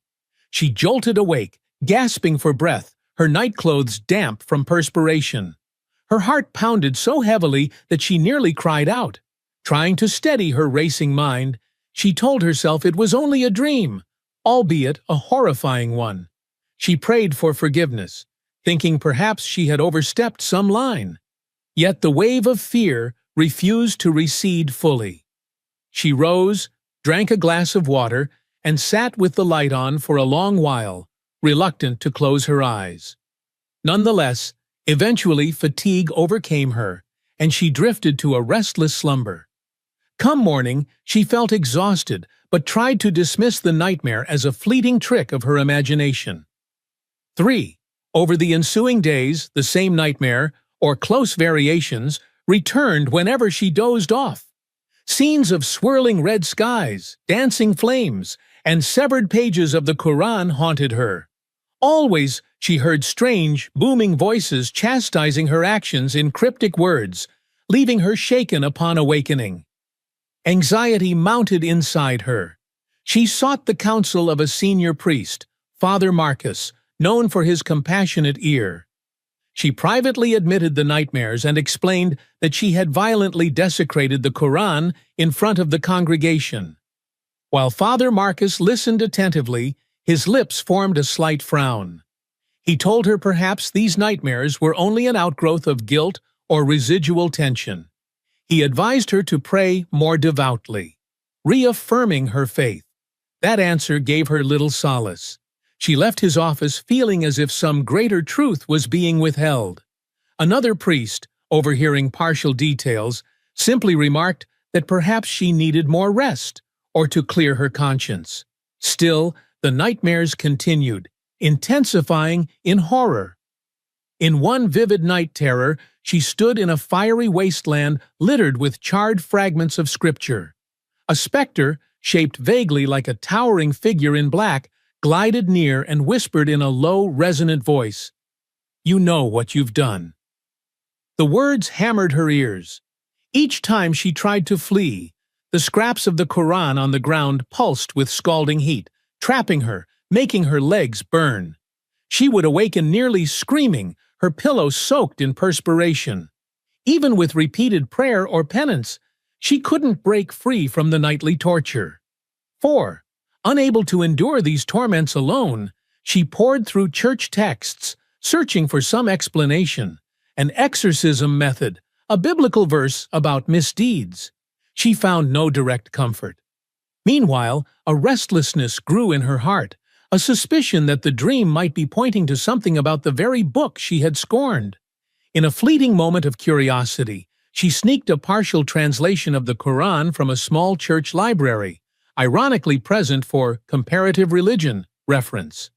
She jolted awake, gasping for breath, her nightclothes damp from perspiration. Her heart pounded so heavily that she nearly cried out. Trying to steady her racing mind, she told herself it was only a dream, albeit a horrifying one. She prayed for forgiveness, thinking perhaps she had overstepped some line. Yet the wave of fear refused to recede fully. She rose, drank a glass of water, and sat with the light on for a long while, reluctant to close her eyes. Nonetheless, eventually fatigue overcame her, and she drifted to a restless slumber. Come morning, she felt exhausted, but tried to dismiss the nightmare as a fleeting trick of her imagination. 3. Over the ensuing days, the same nightmare, or close variations, returned whenever she dozed off. Scenes of swirling red skies, dancing flames, and severed pages of the Quran haunted her. Always she heard strange, booming voices chastising her actions in cryptic words, leaving her shaken upon awakening. Anxiety mounted inside her. She sought the counsel of a senior priest, Father Marcus, known for his compassionate ear. She privately admitted the nightmares and explained that she had violently desecrated the Quran in front of the congregation. While Father Marcus listened attentively, his lips formed a slight frown. He told her perhaps these nightmares were only an outgrowth of guilt or residual tension. He advised her to pray more devoutly, reaffirming her faith. That answer gave her little solace. She left his office feeling as if some greater truth was being withheld. Another priest, overhearing partial details, simply remarked that perhaps she needed more rest or to clear her conscience. Still, the nightmares continued, intensifying in horror. In one vivid night terror, she stood in a fiery wasteland littered with charred fragments of scripture. A specter, shaped vaguely like a towering figure in black, glided near and whispered in a low, resonant voice, "You know what you've done." The words hammered her ears. Each time she tried to flee, the scraps of the Quran on the ground pulsed with scalding heat, trapping her, making her legs burn. She would awaken nearly screaming, her pillow soaked in perspiration. Even with repeated prayer or penance, she couldn't break free from the nightly torture. 4. Unable to endure these torments alone, she pored through church texts, searching for some explanation, an exorcism method, a biblical verse about misdeeds. She found no direct comfort. Meanwhile, a restlessness grew in her heart, a suspicion that the dream might be pointing to something about the very book she had scorned. In a fleeting moment of curiosity, she sneaked a partial translation of the Quran from a small church library, ironically present for comparative religion reference.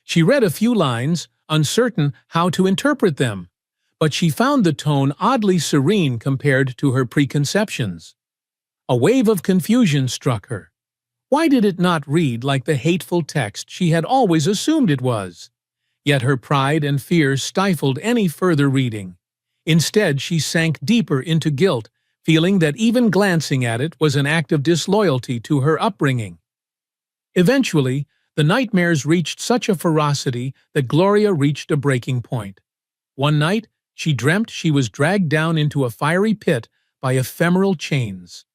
She read a few lines, uncertain how to interpret them, but she found the tone oddly serene compared to her preconceptions. A wave of confusion struck her. Why did it not read like the hateful text she had always assumed it was? Yet her pride and fear stifled any further reading. Instead, she sank deeper into guilt, feeling that even glancing at it was an act of disloyalty to her upbringing. Eventually, the nightmares reached such a ferocity that Gloria reached a breaking point. One night, she dreamt she was dragged down into a fiery pit by ephemeral chains.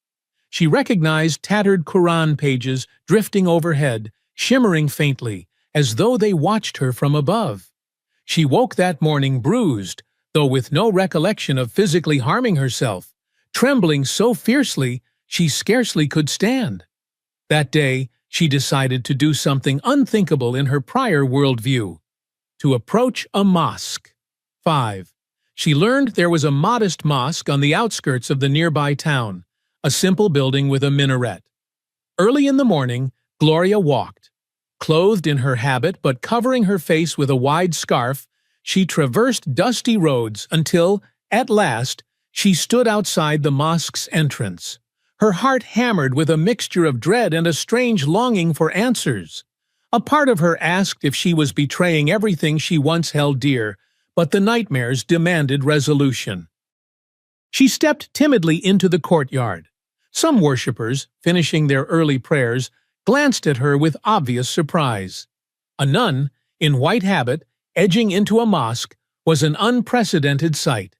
She recognized tattered Quran pages drifting overhead, shimmering faintly, as though they watched her from above. She woke that morning bruised, though with no recollection of physically harming herself, trembling so fiercely she scarcely could stand. That day, she decided to do something unthinkable in her prior worldview: to approach a mosque. 5. She learned there was a modest mosque on the outskirts of the nearby town, a simple building with a minaret. Early in the morning, Gloria walked. Clothed in her habit but covering her face with a wide scarf, she traversed dusty roads until, at last, she stood outside the mosque's entrance. Her heart hammered with a mixture of dread and a strange longing for answers. A part of her asked if she was betraying everything she once held dear, but the nightmares demanded resolution. She stepped timidly into the courtyard. Some worshippers, finishing their early prayers, glanced at her with obvious surprise. A nun, in white habit, edging into a mosque, was an unprecedented sight.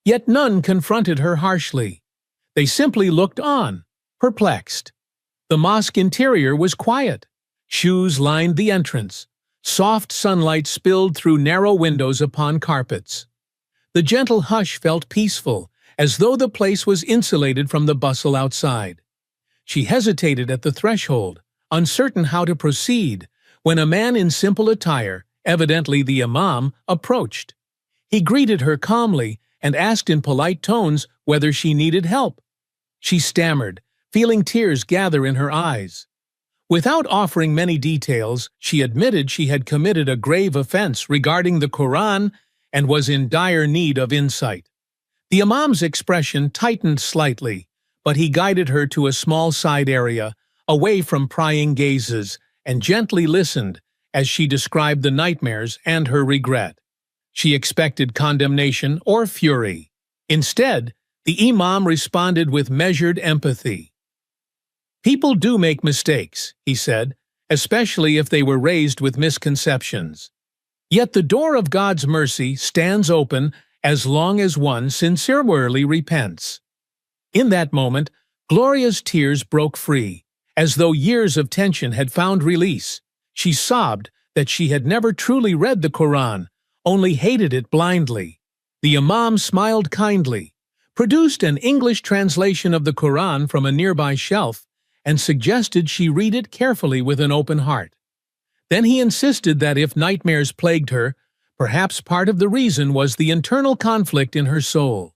Yet none confronted her harshly. They simply looked on, perplexed. The mosque interior was quiet. Shoes lined the entrance. Soft sunlight spilled through narrow windows upon carpets. The gentle hush felt peaceful, as though the place was insulated from the bustle outside. She hesitated at the threshold, uncertain how to proceed, when a man in simple attire, evidently the imam, approached. He greeted her calmly and asked in polite tones whether she needed help. She stammered, feeling tears gather in her eyes. Without offering many details, she admitted she had committed a grave offense regarding the Quran and was in dire need of insight. The Imam's expression tightened slightly, but he guided her to a small side area, away from prying gazes, and gently listened as she described the nightmares and her regret. She expected condemnation or fury. Instead, the Imam responded with measured empathy. "People do make mistakes," he said, "especially if they were raised with misconceptions. Yet the door of God's mercy stands open as long as one sincerely repents." In that moment, Gloria's tears broke free, as though years of tension had found release. She sobbed that she had never truly read the Quran, only hated it blindly. The Imam smiled kindly, produced an English translation of the Quran from a nearby shelf, and suggested she read it carefully with an open heart. Then he insisted that if nightmares plagued her, perhaps part of the reason was the internal conflict in her soul.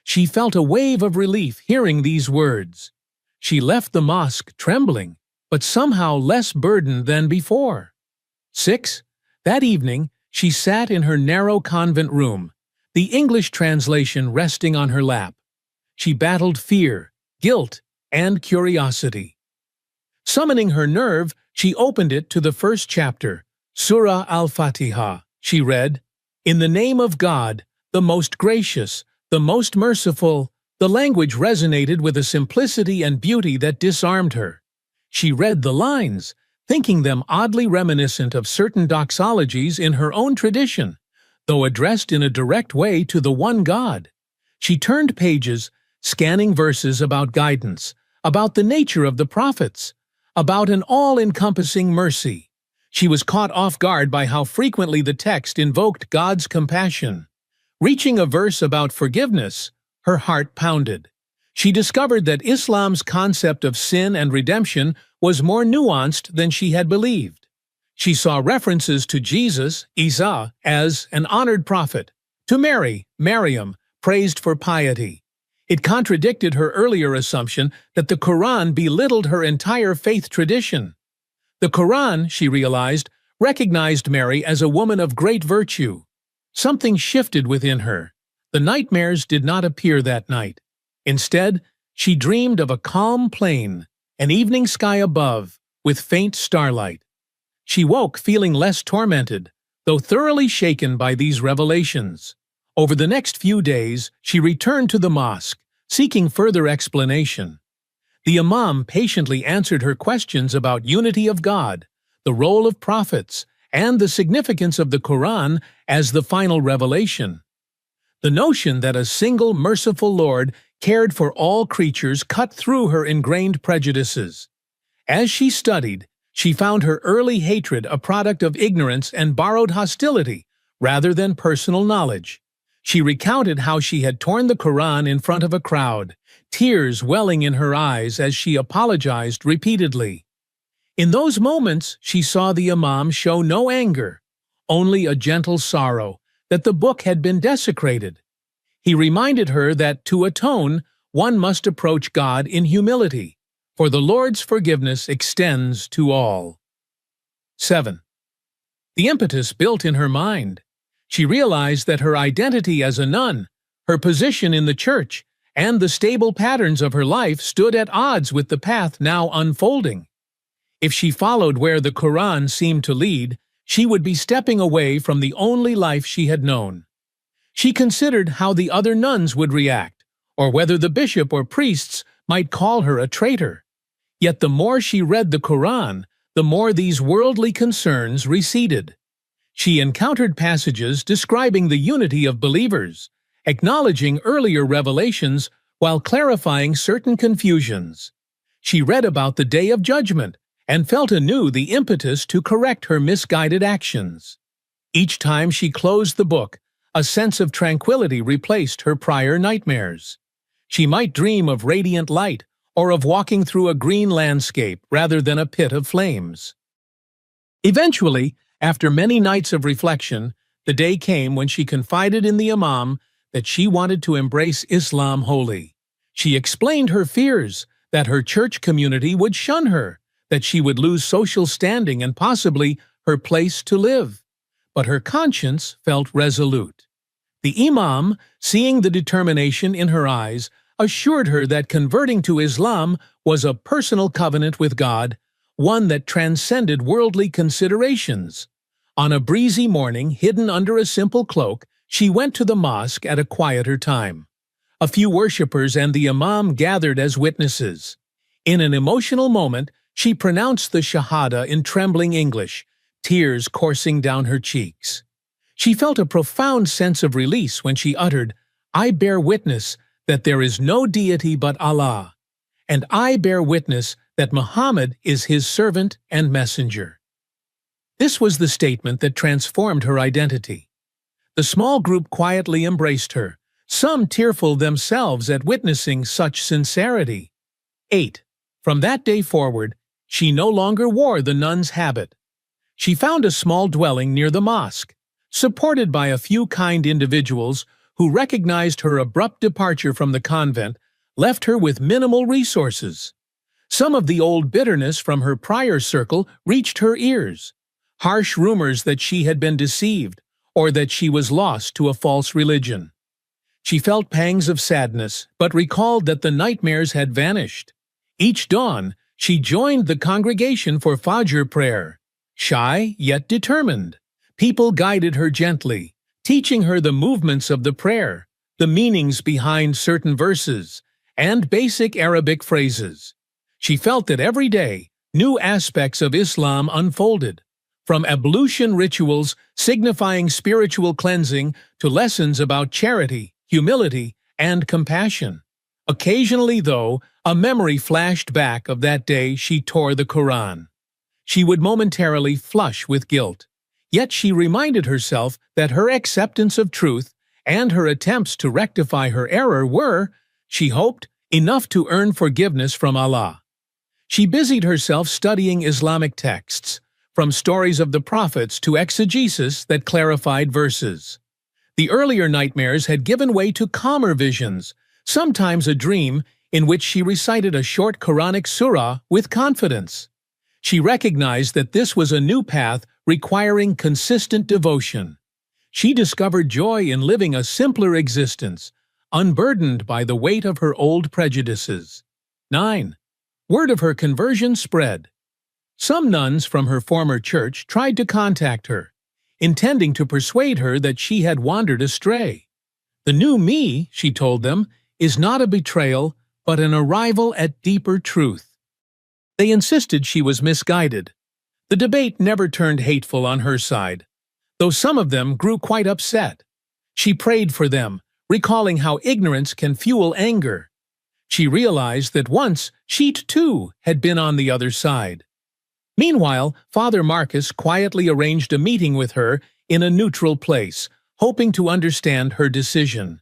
She felt a wave of relief hearing these words. She left the mosque trembling, but somehow less burdened than before. 6. That evening, she sat in her narrow convent room, the English translation resting on her lap. She battled fear, guilt, and curiosity. Summoning her nerve, she opened it to the first chapter, Surah Al-Fatiha. She read, "In the name of God, the most gracious, the most merciful." The language resonated with a simplicity and beauty that disarmed her. She read the lines, thinking them oddly reminiscent of certain doxologies in her own tradition, though addressed in a direct way to the one God. She turned pages, scanning verses about guidance, about the nature of the prophets, about an all-encompassing mercy. She was caught off guard by how frequently the text invoked God's compassion. Reaching a verse about forgiveness, her heart pounded. She discovered that Islam's concept of sin and redemption was more nuanced than she had believed. She saw references to Jesus, Isa, as an honored prophet, to Mary, Maryam, praised for piety. It contradicted her earlier assumption that the Quran belittled her entire faith tradition. The Quran, she realized, recognized Mary as a woman of great virtue. Something shifted within her. The nightmares did not appear that night. Instead, she dreamed of a calm plain, an evening sky above, with faint starlight. She woke feeling less tormented, though thoroughly shaken by these revelations. Over the next few days, she returned to the mosque, seeking further explanation. The Imam patiently answered her questions about unity of God, the role of prophets, and the significance of the Quran as the final revelation. The notion that a single merciful Lord cared for all creatures cut through her ingrained prejudices. As she studied, she found her early hatred a product of ignorance and borrowed hostility, rather than personal knowledge. She recounted how she had torn the Quran in front of a crowd, tears welling in her eyes as she apologized repeatedly. In those moments, she saw the Imam show no anger, only a gentle sorrow that the book had been desecrated. He reminded her that to atone, one must approach God in humility, for the Lord's forgiveness extends to all. 7. The impetus built in her mind. She realized that her identity as a nun, her position in the church, and the stable patterns of her life stood at odds with the path now unfolding. If she followed where the Quran seemed to lead, she would be stepping away from the only life she had known. She considered how the other nuns would react, or whether the bishop or priests might call her a traitor. Yet the more she read the Quran, the more these worldly concerns receded. She encountered passages describing the unity of believers, acknowledging earlier revelations while clarifying certain confusions. She read about the Day of Judgment and felt anew the impetus to correct her misguided actions. Each time she closed the book, a sense of tranquility replaced her prior nightmares. She might dream of radiant light or of walking through a green landscape rather than a pit of flames. Eventually, after many nights of reflection, the day came when she confided in the Imam that she wanted to embrace Islam wholly. She explained her fears that her church community would shun her, that she would lose social standing and possibly her place to live. But her conscience felt resolute. The Imam, seeing the determination in her eyes, assured her that converting to Islam was a personal covenant with God, one that transcended worldly considerations. On a breezy morning, hidden under a simple cloak, she went to the mosque at a quieter time. A few worshippers and the Imam gathered as witnesses. In an emotional moment, she pronounced the Shahada in trembling English, tears coursing down her cheeks. She felt a profound sense of release when she uttered, "I bear witness that there is no deity but Allah, and I bear witness that Muhammad is his servant and messenger." This was the statement that transformed her identity. The small group quietly embraced her, some tearful themselves at witnessing such sincerity. 8. From that day forward, she no longer wore the nun's habit. She found a small dwelling near the mosque, supported by a few kind individuals who recognized her abrupt departure from the convent, left her with minimal resources. Some of the old bitterness from her prior circle reached her ears. Harsh rumors that she had been deceived, or that she was lost to a false religion. She felt pangs of sadness, but recalled that the nightmares had vanished. Each dawn, she joined the congregation for Fajr prayer. Shy, yet determined, people guided her gently, teaching her the movements of the prayer, the meanings behind certain verses, and basic Arabic phrases. She felt that every day, new aspects of Islam unfolded, from ablution rituals signifying spiritual cleansing to lessons about charity, humility, and compassion. Occasionally, though, a memory flashed back of that day she tore the Quran. She would momentarily flush with guilt, yet she reminded herself that her acceptance of truth and her attempts to rectify her error were, she hoped, enough to earn forgiveness from Allah. She busied herself studying Islamic texts, from stories of the prophets to exegesis that clarified verses. The earlier nightmares had given way to calmer visions, sometimes a dream in which she recited a short Quranic surah with confidence. She recognized that this was a new path requiring consistent devotion. She discovered joy in living a simpler existence, unburdened by the weight of her old prejudices. 9. Word of her conversion spread. Some nuns from her former church tried to contact her, intending to persuade her that she had wandered astray. "The new me," she told them, "is not a betrayal, but an arrival at deeper truth." They insisted she was misguided. The debate never turned hateful on her side, though some of them grew quite upset. She prayed for them, recalling how ignorance can fuel anger. She realized that once she too had been on the other side. Meanwhile, Father Marcus quietly arranged a meeting with her in a neutral place, hoping to understand her decision.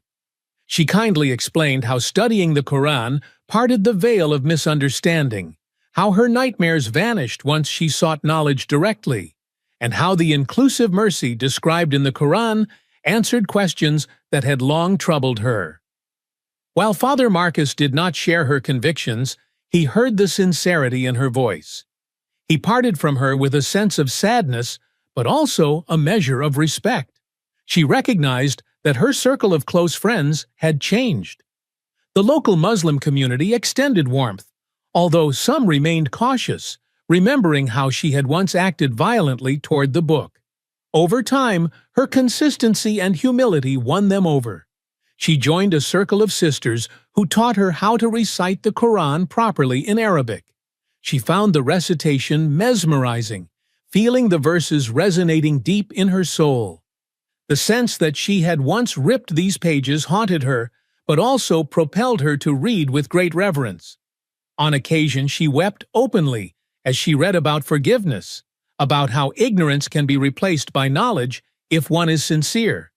She kindly explained how studying the Quran parted the veil of misunderstanding, how her nightmares vanished once she sought knowledge directly, and how the inclusive mercy described in the Quran answered questions that had long troubled her. While Father Marcus did not share her convictions, he heard the sincerity in her voice. He parted from her with a sense of sadness, but also a measure of respect. She recognized that her circle of close friends had changed. The local Muslim community extended warmth, although some remained cautious, remembering how she had once acted violently toward the book. Over time, her consistency and humility won them over. She joined a circle of sisters who taught her how to recite the Quran properly in Arabic. She found the recitation mesmerizing, feeling the verses resonating deep in her soul. The sense that she had once ripped these pages haunted her, but also propelled her to read with great reverence. On occasion, she wept openly as she read about forgiveness, about how ignorance can be replaced by knowledge if one is sincere.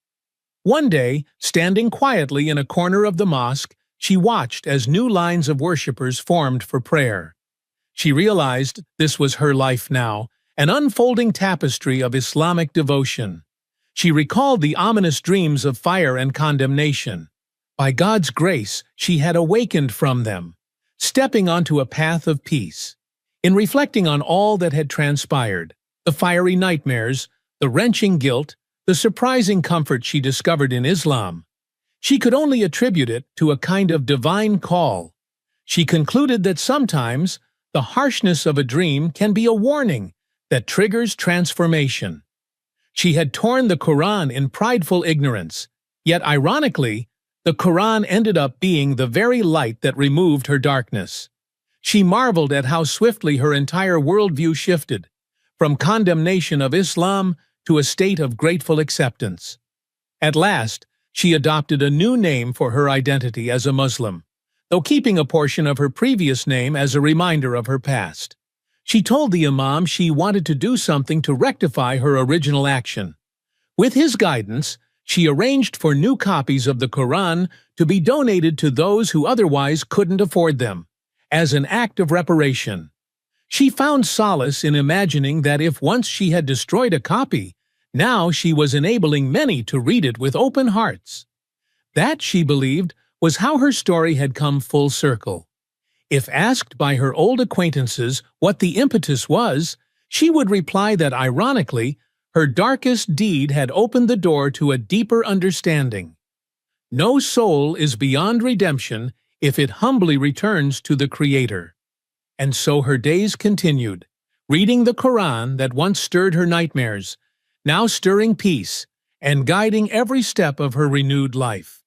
One day, standing quietly in a corner of the mosque, she watched as new lines of worshippers formed for prayer. She realized this was her life now, an unfolding tapestry of Islamic devotion. She recalled the ominous dreams of fire and condemnation. By God's grace, she had awakened from them, stepping onto a path of peace. In reflecting on all that had transpired, the fiery nightmares, the wrenching guilt, the surprising comfort she discovered in Islam. She could only attribute it to a kind of divine call. She concluded that sometimes the harshness of a dream can be a warning that triggers transformation. She had torn the Quran in prideful ignorance, yet ironically, the Quran ended up being the very light that removed her darkness. She marveled at how swiftly her entire worldview shifted, from condemnation of Islam to a state of grateful acceptance. At last, she adopted a new name for her identity as a Muslim, though keeping a portion of her previous name as a reminder of her past. She told the Imam she wanted to do something to rectify her original action. With his guidance, she arranged for new copies of the Quran to be donated to those who otherwise couldn't afford them, as an act of reparation. She found solace in imagining that if once she had destroyed a copy, now she was enabling many to read it with open hearts. That, she believed, was how her story had come full circle. If asked by her old acquaintances what the impetus was, she would reply that, ironically, her darkest deed had opened the door to a deeper understanding. No soul is beyond redemption if it humbly returns to the Creator. And so her days continued, reading the Quran that once stirred her nightmares, now stirring peace and guiding every step of her renewed life.